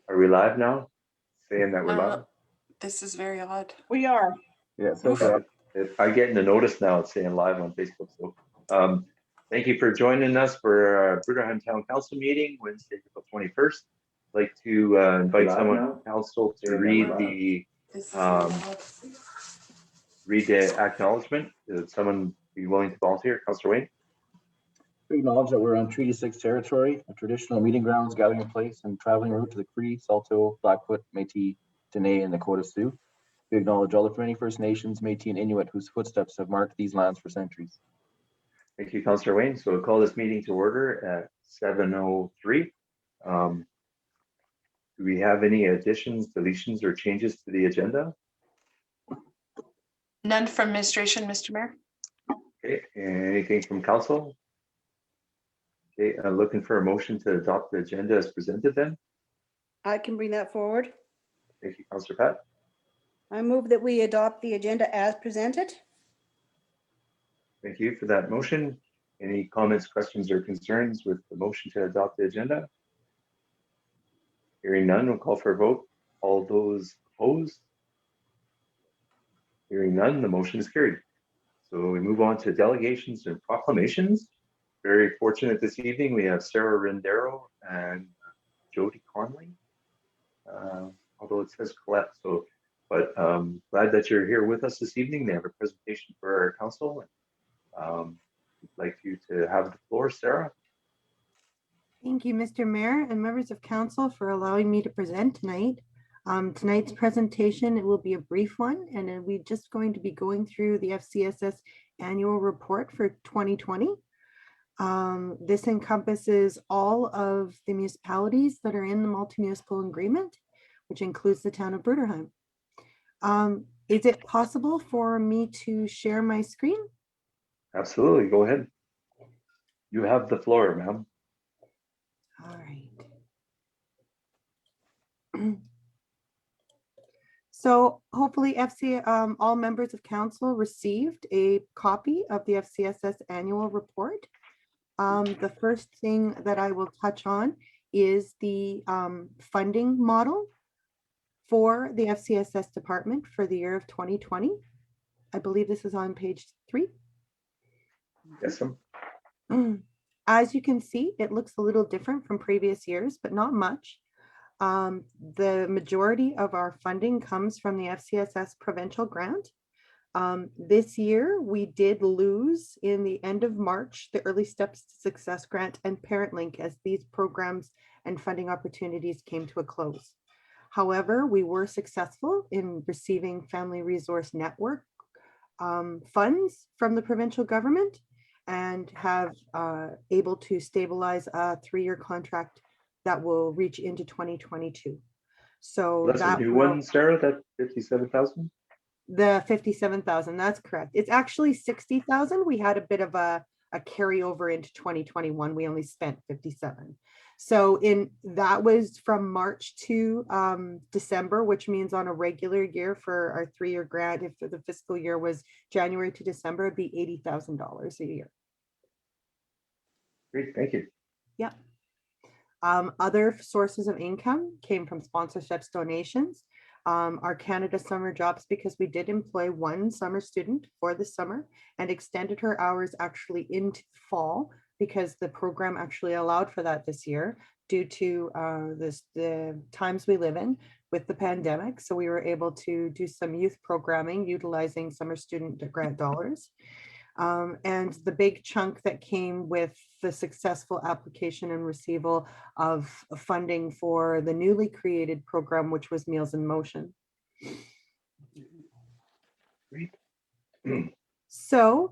Are we live now? Saying that we're live? This is very odd. We are. Yeah, so that. If I get in the notice now, it's saying live on Facebook. So thank you for joining us for our Bruderheim Town Council meeting, Wednesday, April 21st. I'd like to invite someone from council to read the acknowledgement. Would someone be willing to volunteer? Councillor Wayne. We acknowledge that we're on Treaty 6 territory, a traditional meeting grounds, gathering place, and traveling route to the Cree, Saulteaux, Blackfoot, Métis, Dene, and Nakota Sioux. We acknowledge all the many First Nations, Métis, and Inuit whose footsteps have marked these lands for centuries. Thank you, Councillor Wayne. So we'll call this meeting to order at 7:03. Do we have any additions, deletions, or changes to the agenda? None from administration, Mr. Mayor. Okay, anything from council? Okay, I'm looking for a motion to adopt the agenda as presented then. I can bring that forward. Thank you, Councillor Pat. I move that we adopt the agenda as presented. Thank you for that motion. Any comments, questions, or concerns with the motion to adopt the agenda? Hearing none, we'll call for a vote. All those opposed? Hearing none, the motion is carried. So we move on to delegations and proclamations. Very fortunate this evening, we have Sarah Rendero and Jody Conley, although it says Colette. So, but glad that you're here with us this evening. They have a presentation for our council. I'd like you to have the floor, Sarah. Thank you, Mr. Mayor and members of council for allowing me to present tonight. Tonight's presentation, it will be a brief one, and we're just going to be going through the FCSS annual report for 2020. This encompasses all of the municipalities that are in the multi-municipal agreement, which includes the town of Bruderheim. Is it possible for me to share my screen? Absolutely, go ahead. You have the floor, ma'am. All right. So hopefully all members of council received a copy of the FCSS annual report. The first thing that I will touch on is the funding model for the FCSS department for the year of 2020. I believe this is on page 3. Yes, ma'am. As you can see, it looks a little different from previous years, but not much. The majority of our funding comes from the FCSS provincial grant. This year, we did lose in the end of March, the Early Steps to Success grant and Parent Link as these programs and funding opportunities came to a close. However, we were successful in receiving Family Resource Network funds from the provincial government and have able to stabilize a 3-year contract that will reach into 2022. So that's a new one, Sarah, that 57,000? The 57,000, that's correct. It's actually 60,000. We had a bit of a carryover into 2021. We only spent 57. So that was from March to December, which means on a regular year for our 3-year grant, if the fiscal year was January to December, it'd be $80,000 a year. Great, thank you. Yeah. Other sources of income came from sponsorships, donations, our Canada Summer Jobs, because we did employ one summer student for the summer and extended her hours actually into fall because the program actually allowed for that this year due to the times we live in with the pandemic. So we were able to do some youth programming utilizing summer student grant dollars. And the big chunk that came with the successful application and receival of funding for the newly created program, which was Meals in Motion. Great. So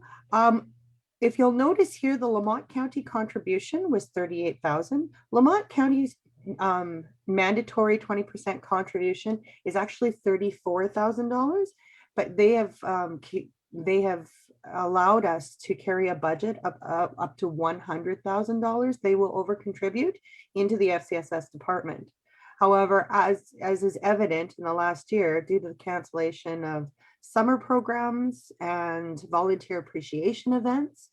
if you'll notice here, the Lamont County contribution was 38,000. Lamont County's mandatory 20% contribution is actually $34,000, but they have allowed us to carry a budget up to $100,000. They will over contribute into the FCSS department. However, as is evident in the last year, due to the cancellation of summer programs and volunteer appreciation events,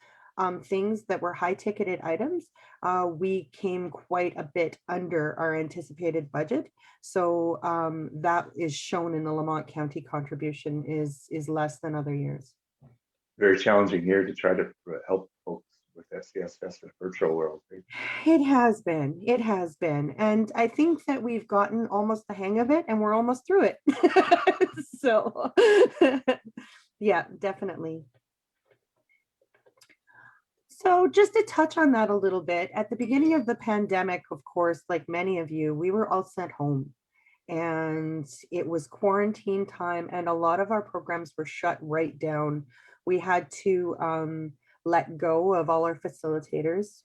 things that were high ticketed items, we came quite a bit under our anticipated budget. So that is shown in the Lamont County contribution is less than other years. Very challenging year to try to help folks with FCSS and virtual world. Right? It has been. It has been. And I think that we've gotten almost the hang of it and we're almost through it. So yeah, definitely. So just to touch on that a little bit, at the beginning of the pandemic, of course, like many of you, we were all sent home and it was quarantine time and a lot of our programs were shut right down. We had to let go of all our facilitators.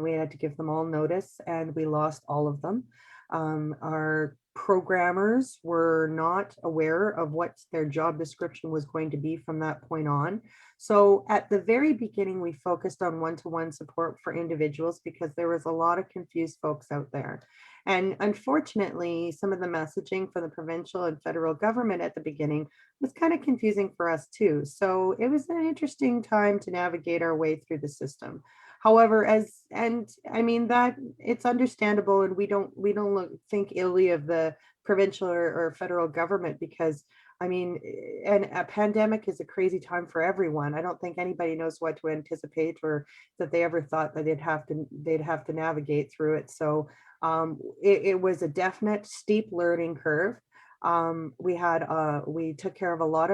We had to give them all notice and we lost all of them. Our programmers were not aware of what their job description was going to be from that point on. So at the very beginning, we focused on one-to-one support for individuals because there was a lot of confused folks out there. And unfortunately, some of the messaging for the provincial and federal government at the beginning was kind of confusing for us too. So it was an interesting time to navigate our way through the system. However, I mean that it's understandable, and we don't think illy of the provincial or federal government because I mean, and a pandemic is a crazy time for everyone. I don't think anybody knows what to anticipate or that they ever thought that they'd have to navigate through it. So it was a definite steep learning curve. We took care of a lot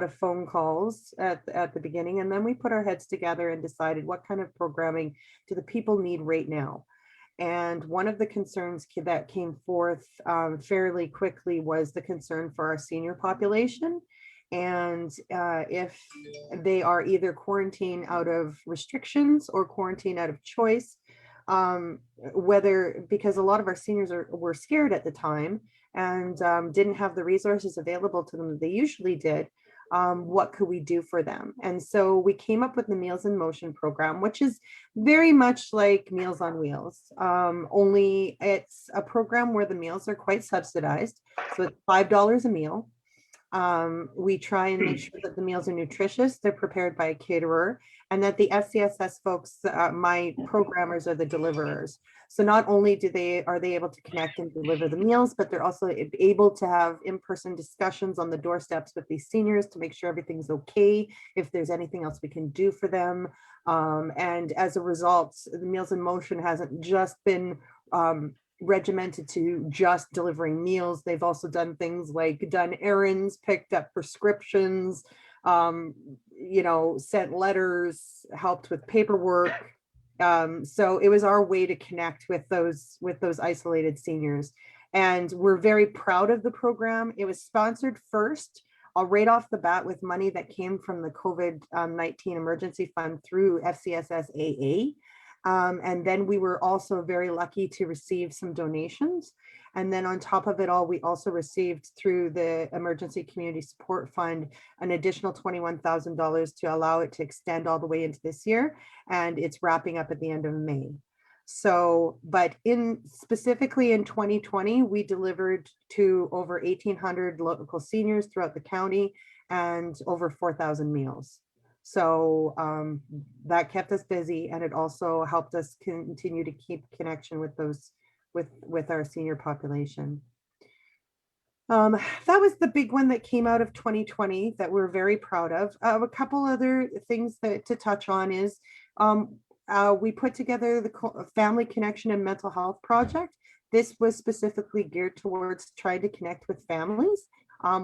of phone calls at the beginning, and then we put our heads together and decided what kind of programming do the people need right now. And one of the concerns that came forth fairly quickly was the concern for our senior population. And if they are either quarantined out of restrictions or quarantined out of choice, because a lot of our seniors were scared at the time and didn't have the resources available to them that they usually did. What could we do for them? And so we came up with the Meals in Motion program, which is very much like Meals on Wheels, only it's a program where the meals are quite subsidized. So it's $5 a meal. We try and make sure that the meals are nutritious, they're prepared by a caterer, and that the FCSS folks, my programmers, are the deliverers. So not only are they able to connect and deliver the meals, but they're also able to have in-person discussions on the doorsteps with these seniors to make sure everything's okay, if there's anything else we can do for them. And as a result, the Meals in Motion hasn't just been regimented to just delivering meals. They've also done things like done errands, picked up prescriptions, sent letters, helped with paperwork. So it was our way to connect with those isolated seniors. And we're very proud of the program. It was sponsored first, right off the bat, with money that came from the COVID-19 emergency fund through FCSS AA. And then we were also very lucky to receive some donations. And then on top of it all, we also received through the Emergency Community Support Fund an additional $21,000 to allow it to extend all the way into this year. And it's wrapping up at the end of May. So, but specifically in 2020, we delivered to over 1,800 local seniors throughout the county and over 4,000 meals. So that kept us busy, and it also helped us continue to keep connection with with our senior population. That was the big one that came out of 2020 that we're very proud of. A couple other things to touch on is we put together the Family Connection and Mental Health Project. This was specifically geared towards trying to connect with families,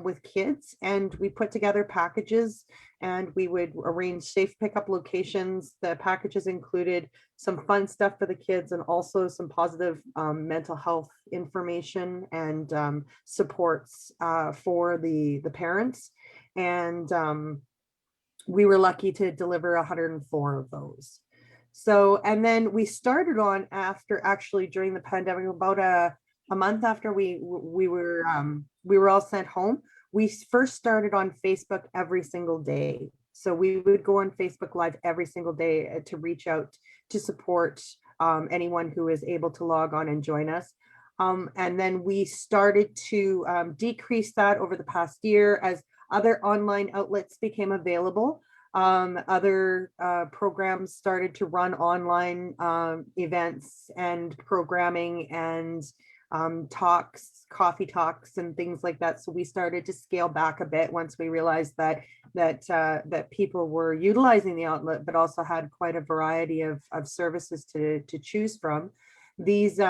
with kids, and we put together packages and we would arrange safe pickup locations. The packages included some fun stuff for the kids and also some positive mental health information and supports for the parents. And we were lucky to deliver 104 of those. So, and then we started on after actually during the pandemic, about a month after we were all sent home, we first started on Facebook every single day. So we would go on Facebook Live every single day to reach out to support anyone who is able to log on and join us. And then we started to decrease that over the past year as other online outlets became available. Other programs started to run online events and programming and talks, coffee talks and things like that. So we started to scale back a bit once we realized that people were utilizing the outlet, but also had quite a variety of services to choose from. These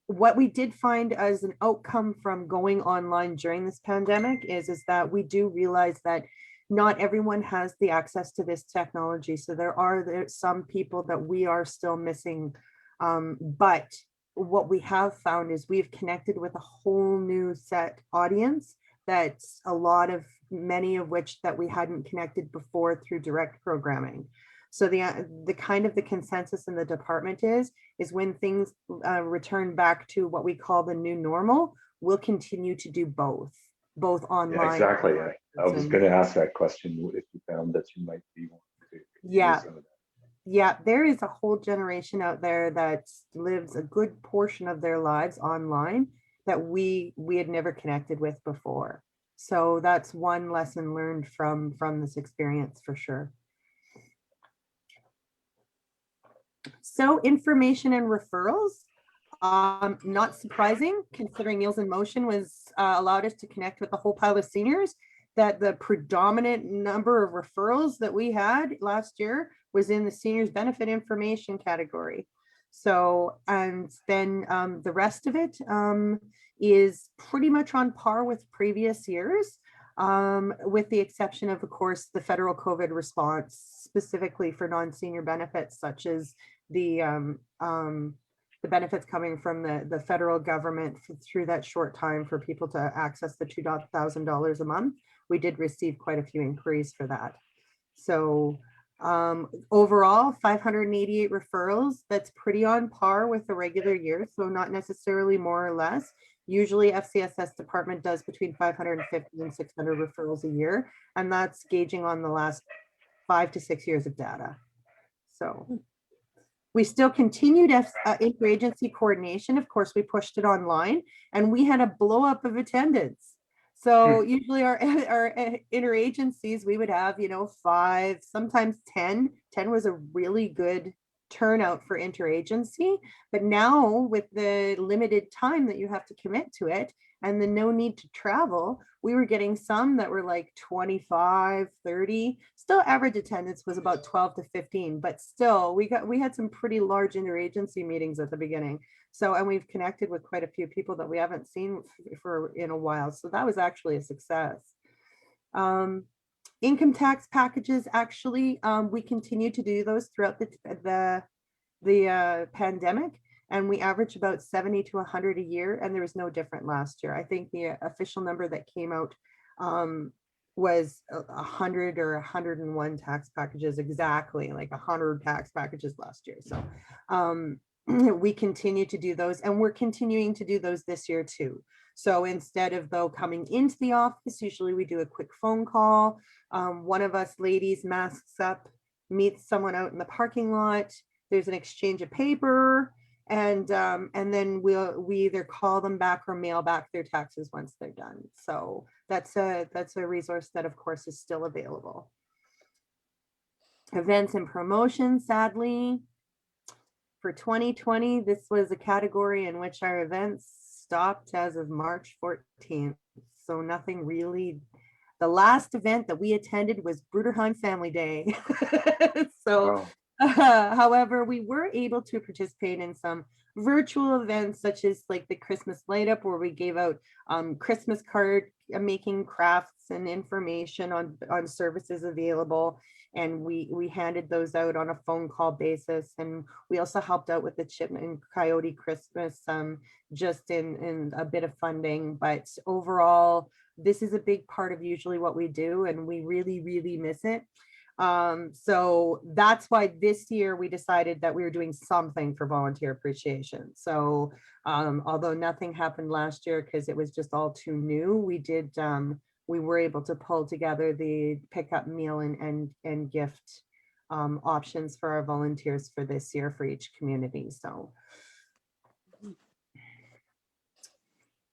what we did find as an outcome from going online during this pandemic is that we do realize that not everyone has the access to this technology. So there are some people that we are still missing. But what we have found is we've connected with a whole new set audience that's many of which that we hadn't connected before through direct programming. So the kind of the consensus in the department is when things return back to what we call the new normal, we'll continue to do both online. Yeah, exactly. I was going to ask that question if you found that you might be wanting to Yeah. some of that. Yeah, there is a whole generation out there that lives a good portion of their lives online that we had never connected with before. So that's one lesson learned from this experience for sure. So information and referrals, not surprising considering Meals in Motion was allowed us to connect with a whole pile of seniors, that the predominant number of referrals that we had last year was in the seniors benefit information category. So, and then the rest of it is pretty much on par with previous years, with the exception of course, the federal COVID response specifically for non-senior benefits, such as the benefits coming from the federal government through that short time for people to access the $2,000 a month. We did receive quite a few inquiries for that. So overall, 588 referrals. That's pretty on par with the regular year. So not necessarily more or less. Usually FCSS department does between 550 and 600 referrals a year. And that's gauging on the last 5 to 6 years of data. So we still continued interagency coordination. Of course, we pushed it online and we had a blow up of attendance. So usually our interagencies, we would have, 5, sometimes 10. 10 was a really good turnout for interagency. But now with the limited time that you have to commit to it and the no need to travel, we were getting some that were like 25, 30. Still average attendance was about 12 to 15, but still we had some pretty large interagency meetings at the beginning. So, and we've connected with quite a few people that we haven't seen for in a while. So that was actually a success. Income tax packages, actually, we continue to do those throughout the pandemic. And we averaged about 70 to 100 a year, and there was no different last year. I think the official number that came out was 100 or 101 tax packages, exactly like 100 tax packages last year. So we continue to do those, and we're continuing to do those this year too. So instead of though coming into the office, usually we do a quick phone call. One of us ladies masks up, meets someone out in the parking lot. There's an exchange of paper, and then we either call them back or mail back their taxes once they're done. So that's a resource that of course is still available. Events and promotions, sadly, for 2020, this was a category in which our events stopped as of March 14th. So nothing really. The last event that we attended was Bruderheim Family Day. So wow. However, we were able to participate in some virtual events such as like the Christmas light up, where we gave out Christmas card making crafts and information on services available. And we handed those out on a phone call basis. And we also helped out with the Chipmunk and Coyote Christmas, just in a bit of funding. But overall, this is a big part of usually what we do, and we really, really miss it. So that's why this year we decided that we were doing something for volunteer appreciation. So although nothing happened last year because it was just all too new, we were able to pull together the pickup meal and gift options for our volunteers for this year for each community. So.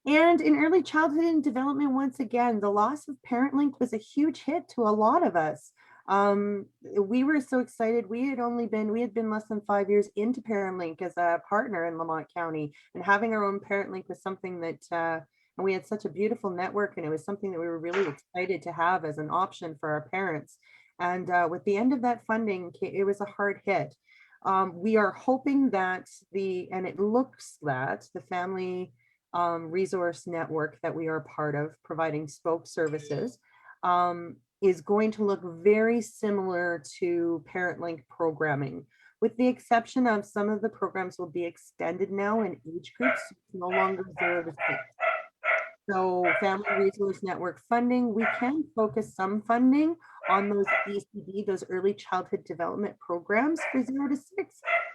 And in early childhood and development, once again, the loss of ParentLink was a huge hit to a lot of us. We were so excited. We had been less than 5 years into ParentLink as a partner in Lamont County, and having our own ParentLink was something that, and we had such a beautiful network, and it was something that we were really excited to have as an option for our parents. And with the end of that funding, it was a hard hit. We are hoping that and it looks that the family resource network that we are part of, providing spoke services, is going to look very similar to ParentLink programming, with the exception of some of the programs will be extended now in age groups, no longer 0 to 6. So Family Resource Network funding, we can focus some funding on those ECD, those early childhood development programs for 0 to 6.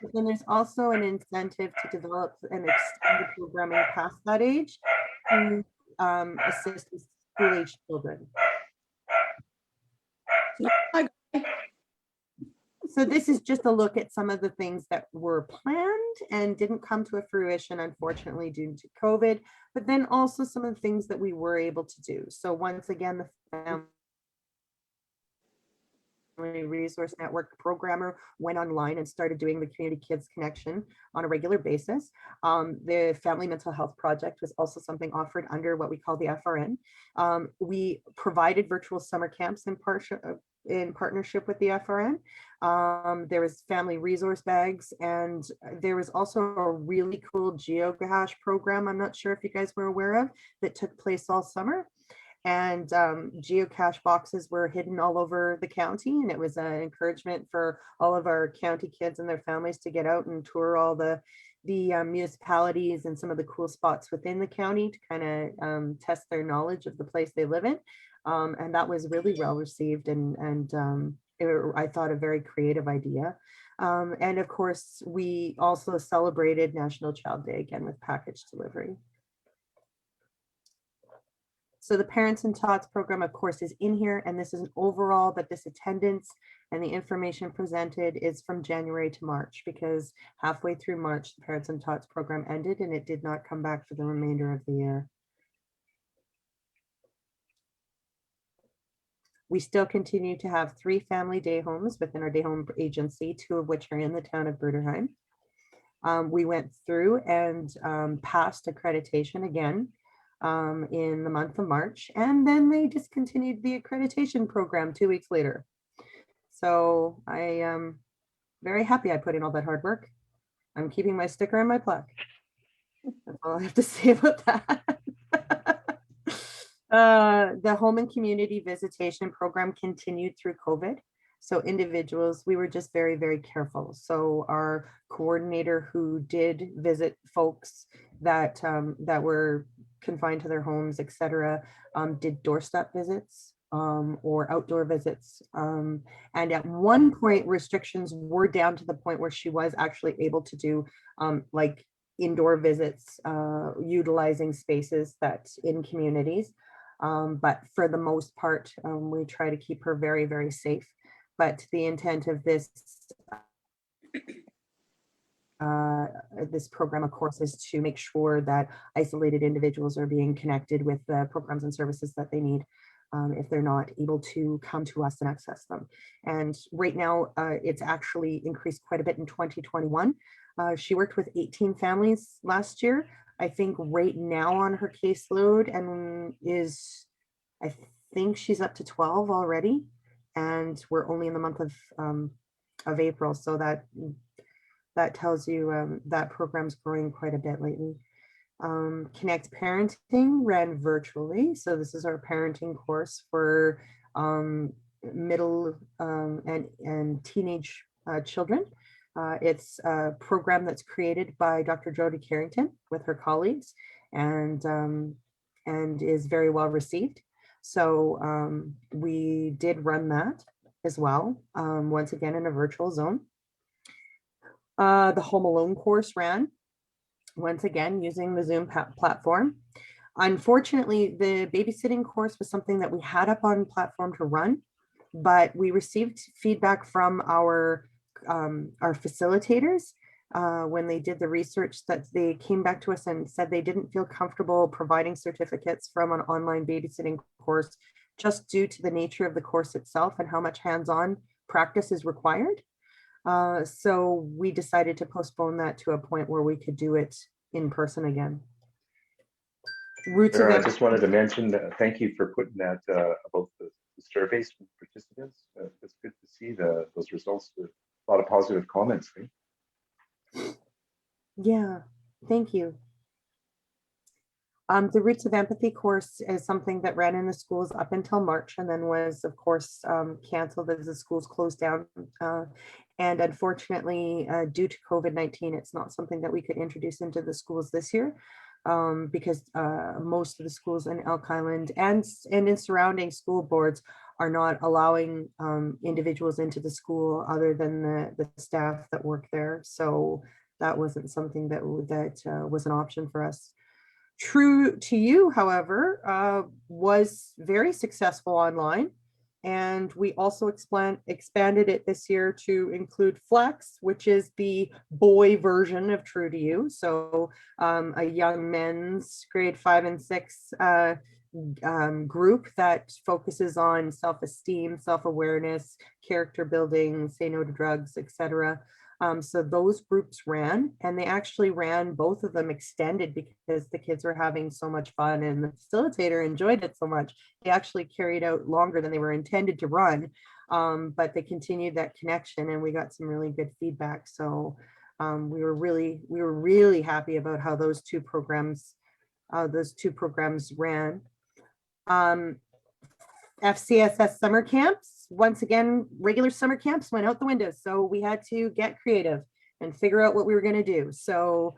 But then there's also an incentive to develop and extend the programming past that age to assist with school-age children. So this is just a look at some of the things that were planned and didn't come to a fruition, unfortunately, due to COVID, but then also some of the things that we were able to do. So once again, the Family Resource Network programmer went online and started doing the Community Kids Connection on a regular basis. The Family Mental Health Project was also something offered under what we call the FRN. We provided virtual summer camps in partnership with the FRN. There was family resource bags, and there was also a really cool geocache program, I'm not sure if you guys were aware of, that took place all summer. And geocache boxes were hidden all over the county, and it was an encouragement for all of our county kids and their families to get out and tour all the municipalities and some of the cool spots within the county to kind of test their knowledge of the place they live in. And that was really well received, and I thought a very creative idea. And of course, we also celebrated National Child Day again with package delivery. So the Parents and Tots program, of course, is in here, and this is an overall, but this attendance and the information presented is from January to March, because halfway through March, the Parents and Tots program ended and it did not come back for the remainder of the year. We still continue to have 3 family day homes within our day home agency, 2 of which are in the town of Bruderheim. We went through and passed accreditation again in the month of March, and then they discontinued the accreditation program 2 weeks later. So I am very happy I put in all that hard work. I'm keeping my sticker and my plaque. That's all I have to say about that. The home and community visitation program continued through COVID. So individuals, we were just very, very careful. So our coordinator who did visit folks that were confined to their homes, etc., did doorstep visits or outdoor visits. And at one point, restrictions were down to the point where she was actually able to do like indoor visits, utilizing spaces that's in communities. But for the most part, we try to keep her very, very safe. But the intent of this program, of course, is to make sure that isolated individuals are being connected with the programs and services that they need if they're not able to come to us and access them. And right now, it's actually increased quite a bit in 2021. She worked with 18 families last year. I think right now on her caseload and I think she's up to 12 already, and we're only in the month of April. So that tells you that program's growing quite a bit lately. Connect Parenting ran virtually. So this is our parenting course for middle and teenage children. It's a program that's created by Dr. Jody Carrington with her colleagues, and is very well received. So we did run that as well, once again in a virtual zone. The Home Alone course ran, once again, using the Zoom platform. Unfortunately, the babysitting course was something that we had up on platform to run, but we received feedback from our facilitators when they did the research, that they came back to us and said they didn't feel comfortable providing certificates from an online babysitting course just due to the nature of the course itself and how much hands-on practice is required. So we decided to postpone that to a point where we could do it in person again. Roots of I just wanted to mention that thank you for putting that about the surveys from participants. It's good to see those results with a lot of positive comments. Eh? Yeah, thank you. The Roots of Empathy course is something that ran in the schools up until March and then was, of course, canceled as the schools closed down. And unfortunately, due to COVID-19, it's not something that we could introduce into the schools this year because most of the schools in Elk Island and in surrounding school boards are not allowing individuals into the school other than the staff that work there. So that wasn't something that was an option for us. True to You, however, was very successful online. And we also expanded it this year to include Flex, which is the boy version of True to You. So a young men's grade 5 and 6 group that focuses on self-esteem, self-awareness, character building, say no to drugs, etc. So those groups ran, and they actually ran both of them extended because the kids were having so much fun and the facilitator enjoyed it so much. They actually carried out longer than they were intended to run, but they continued that connection and we got some really good feedback. So we were really happy about how those two programs ran. FCSS summer camps, once again, regular summer camps went out the window. So we had to get creative and figure out what we were going to do. So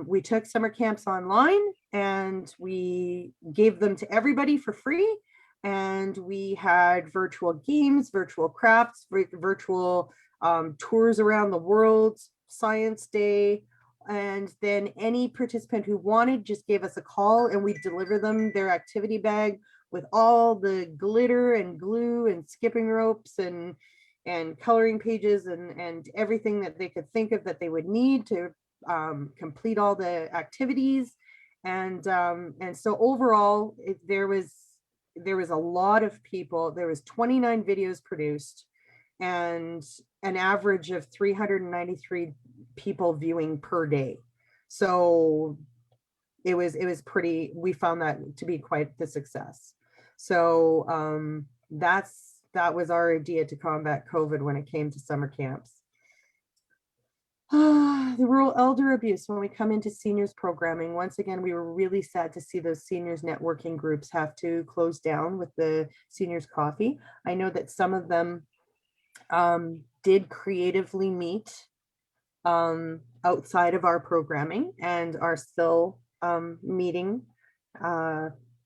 we took summer camps online and we gave them to everybody for free. And we had virtual games, virtual crafts, virtual tours around the world, science day. And then any participant who wanted just gave us a call and we'd deliver them their activity bag with all the glitter and glue and skipping ropes and coloring pages and everything that they could think of that they would need to complete all the activities. And so overall, there was a lot of people. There was 29 videos produced and an average of 393 people viewing per day. So it was pretty, we found that to be quite the success. So that was our idea to combat COVID when it came to summer camps. The rural elder abuse, when we come into seniors programming, once again, we were really sad to see those seniors networking groups have to close down with the seniors coffee. I know that some of them did creatively meet outside of our programming and are still meeting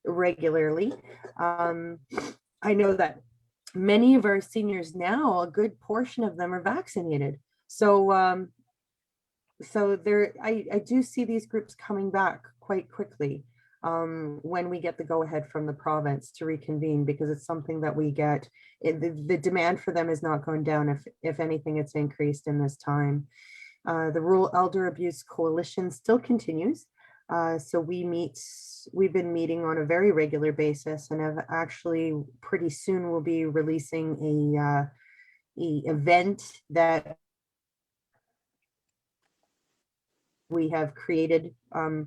regularly. I know that many of our seniors now, a good portion of them are vaccinated. So there, I do see these groups coming back quite quickly when we get the go-ahead from the province to reconvene, because it's something that we get. The demand for them is not going down. If anything, it's increased in this time. The Rural Elder Abuse Coalition still continues. So we've been meeting on a very regular basis and have actually pretty soon will be releasing a event that we have created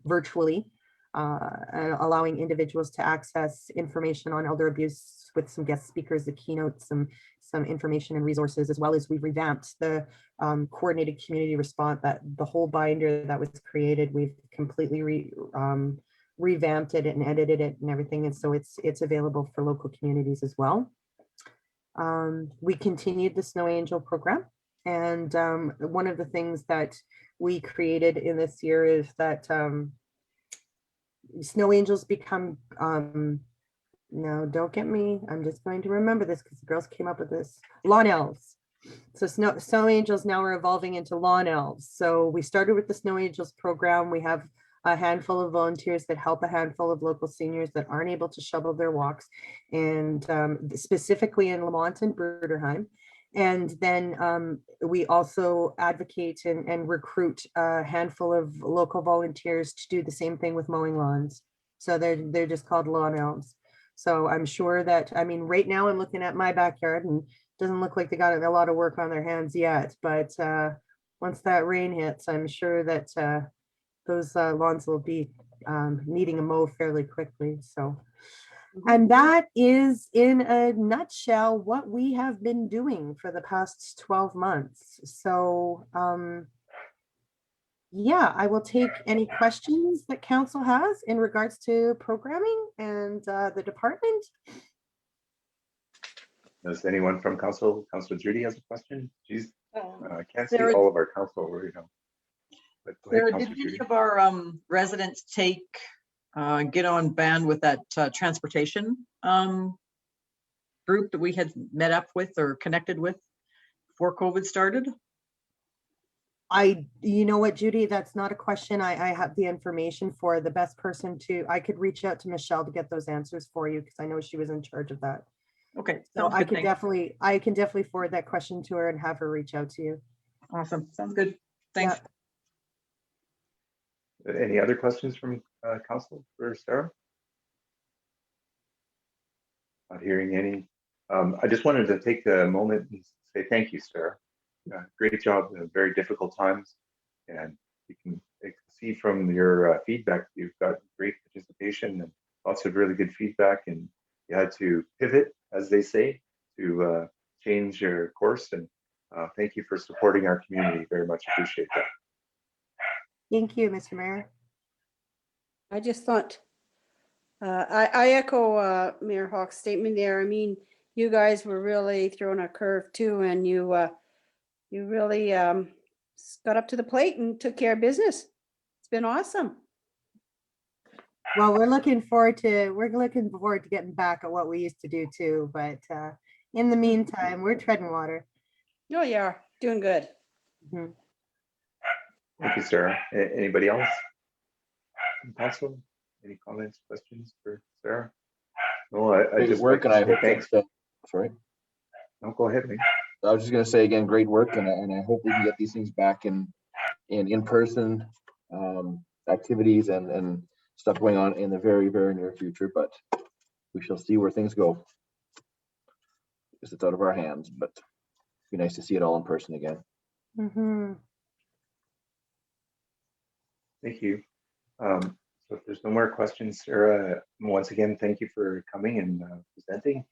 virtually, allowing individuals to access information on elder abuse with some guest speakers, the keynotes, some information and resources, as well as we've revamped the coordinated community response, that the whole binder that was created, we've completely revamped it and edited it and everything. And so it's available for local communities as well. We continued the Snow Angel program. And one of the things that we created in this year is that Snow Angels become, no, don't get me, I'm just going to remember this because the girls came up with this, lawn elves. So Snow Angels now are evolving into lawn elves. So we started with the Snow Angels program. We have a handful of volunteers that help a handful of local seniors that aren't able to shovel their walks, and specifically in Lamont and Bruderheim. And then we also advocate and recruit a handful of local volunteers to do the same thing with mowing lawns. So they're just called lawn elves. So I'm sure that, I mean, right now I'm looking at my backyard and doesn't look like they got a lot of work on their hands yet, but once that rain hits, I'm sure that those lawns will be needing a mow fairly quickly. So, and that is in a nutshell what we have been doing for the past 12 months. So, yeah, I will take any questions that council has in regards to programming and the department. Does anyone from council, Councilor Judy has a question? She's, I can't see Sarah- all of our council right now. But go ahead, Sarah, did Councilor any Judy. of our residents get on band with that transportation group that we had met up with or connected with before COVID started? You know what, Judy, that's not a question I have the information for. The best person to, I could reach out to Michelle to get those answers for you because I know she was in charge of that. Okay, So sounds I good. can Thanks. definitely forward that question to her and have her reach out to you. Awesome. Sounds good. Thanks. Any other questions from council for Sarah? Not hearing any. I just wanted to take a moment and say thank you, Sarah. Great job in very difficult times. And you can see from your feedback, you've got great participation and lots of really good feedback. And you had to pivot, as they say, to change your course. And thank you for supporting our community. Very much appreciate that. Thank you, Mr. Mayor. I just thought, I echo Mayor Hawk's statement there. I mean, you guys were really throwing a curve too, and you really got up to the plate and took care of business. It's been awesome. Well, we're looking forward to getting back at what we used to do too. But in the meantime, we're treading water. Oh, yeah, doing good. Mhm. Thank you, Sarah. Anybody else? From council? Any comments, questions for Sarah? No, I Great just work, like and to I say hope thanks. that, sorry. No, go ahead, Lee. I was just gonna say again, great work, and I hope we can get these things back in person activities and stuff going on in the very, very near future, but we shall see where things go. Because it's out of our hands, but it'd be nice to see it all in person again. Mhm. Thank you. So if there's no more questions, Sarah, once again, thank you for coming and presenting.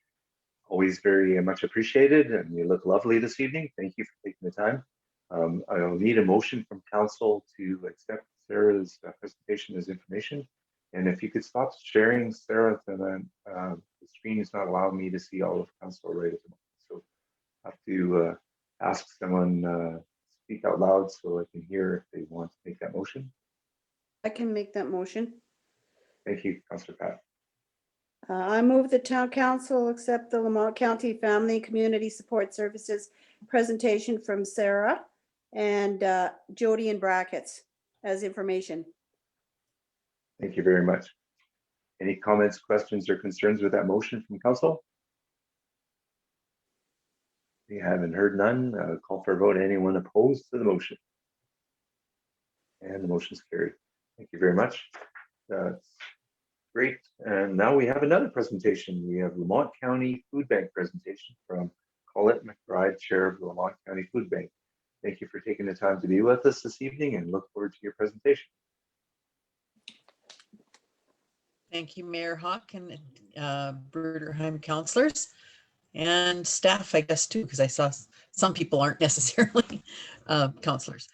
Always very much appreciated, and you look lovely this evening. Thank you for taking the time. I'll need a motion from council to accept Sarah's presentation as information. And if you could stop sharing, Sarah, then the screen is not allowing me to see all of council right at the moment. So I have to ask someone speak out loud so I can hear if they want to make that motion. I can make that motion. Thank you, Councillor Pat. I move the town council accept the Lamont County Family Community Support Services presentation from Sarah and Jody in brackets as information. Thank you very much. Any comments, questions, or concerns with that motion from council? We haven't heard none. Call for a vote. Anyone opposed to the motion? And the motion is carried. Thank you very much. That's great. And now we have another presentation. We have Lamont County Food Bank presentation from Colette McBride, Chair of the Lamont County Food Bank. Thank you for taking the time to be with us this evening and look forward to your presentation. Thank you, Mayor Hawk and Bruderheim councillors and staff, I guess, too, because I saw some people aren't necessarily councillors.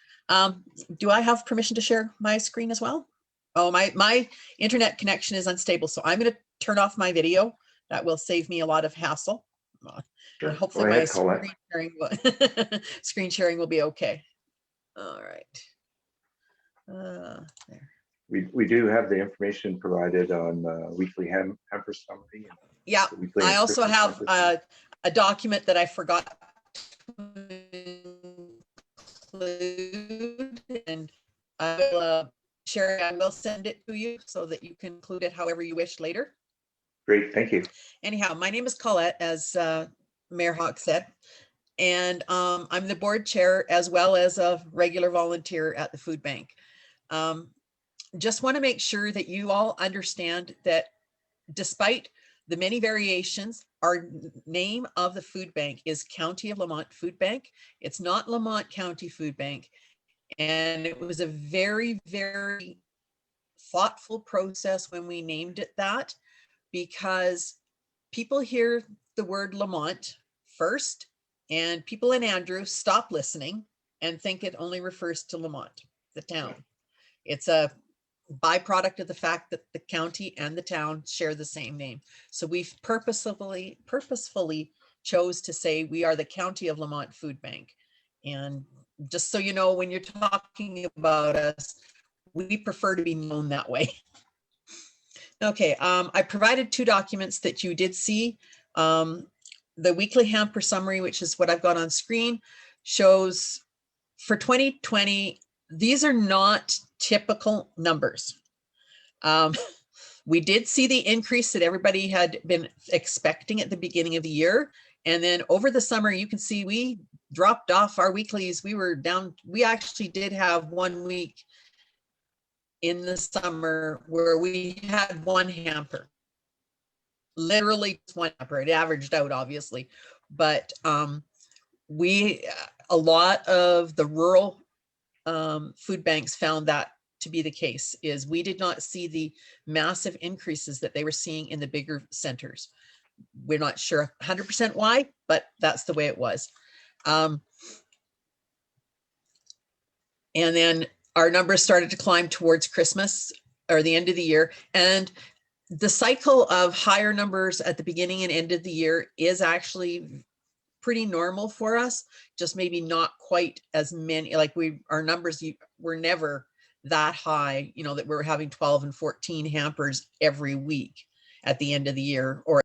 Do I have permission to share my screen as well? Oh, my internet connection is unstable, so I'm going to turn off my video. That will save me a lot of hassle. Sure. Hopefully Go my ahead, Colette. screen sharing will be okay. All right. There. We do have the information provided on weekly hamper summary. And Yeah, weekly I and also Christmas have hamper summary. a document that I forgot to include, and I will share. I will send it to you so that you can include it however you wish later. Great, thank you. Anyhow, my name is Colette, as Mayor Hawk said, and I'm the board chair as well as a regular volunteer at the food bank. Just want to make sure that you all understand that despite the many variations. Our name of the food bank is County of Lamont Food Bank. It's not Lamont County Food Bank. And it was a very, very thoughtful process when we named it that, because people hear the word Lamont first, and people in Andrew stop listening and think it only refers to Lamont, the town. It's a byproduct of the fact that the county and the town share the same name. So we've purposefully chose to say we are the County of Lamont Food Bank. And just so you know, when you're talking about us, we prefer to be known that way. Okay, I provided 2 documents that you did see. The weekly hamper summary, which is what I've got on screen, shows for 2020, these are not typical numbers. We did see the increase that everybody had been expecting at the beginning of the year. And then over the summer, you can see we dropped off our weeklies. We were down. We actually did have 1 week in the summer where we had 1 hamper. Literally 1 hamper. It averaged out, obviously. But a lot of the rural food banks found that to be the case. Is we did not see the massive increases that they were seeing in the bigger centers. We're not sure 100% why, but that's the way it was. And then our numbers started to climb towards Christmas or the end of the year. And the cycle of higher numbers at the beginning and end of the year is actually pretty normal for us, just maybe not quite as many, like our numbers were never that high, that we're having 12 and 14 hampers every week at the end of the year or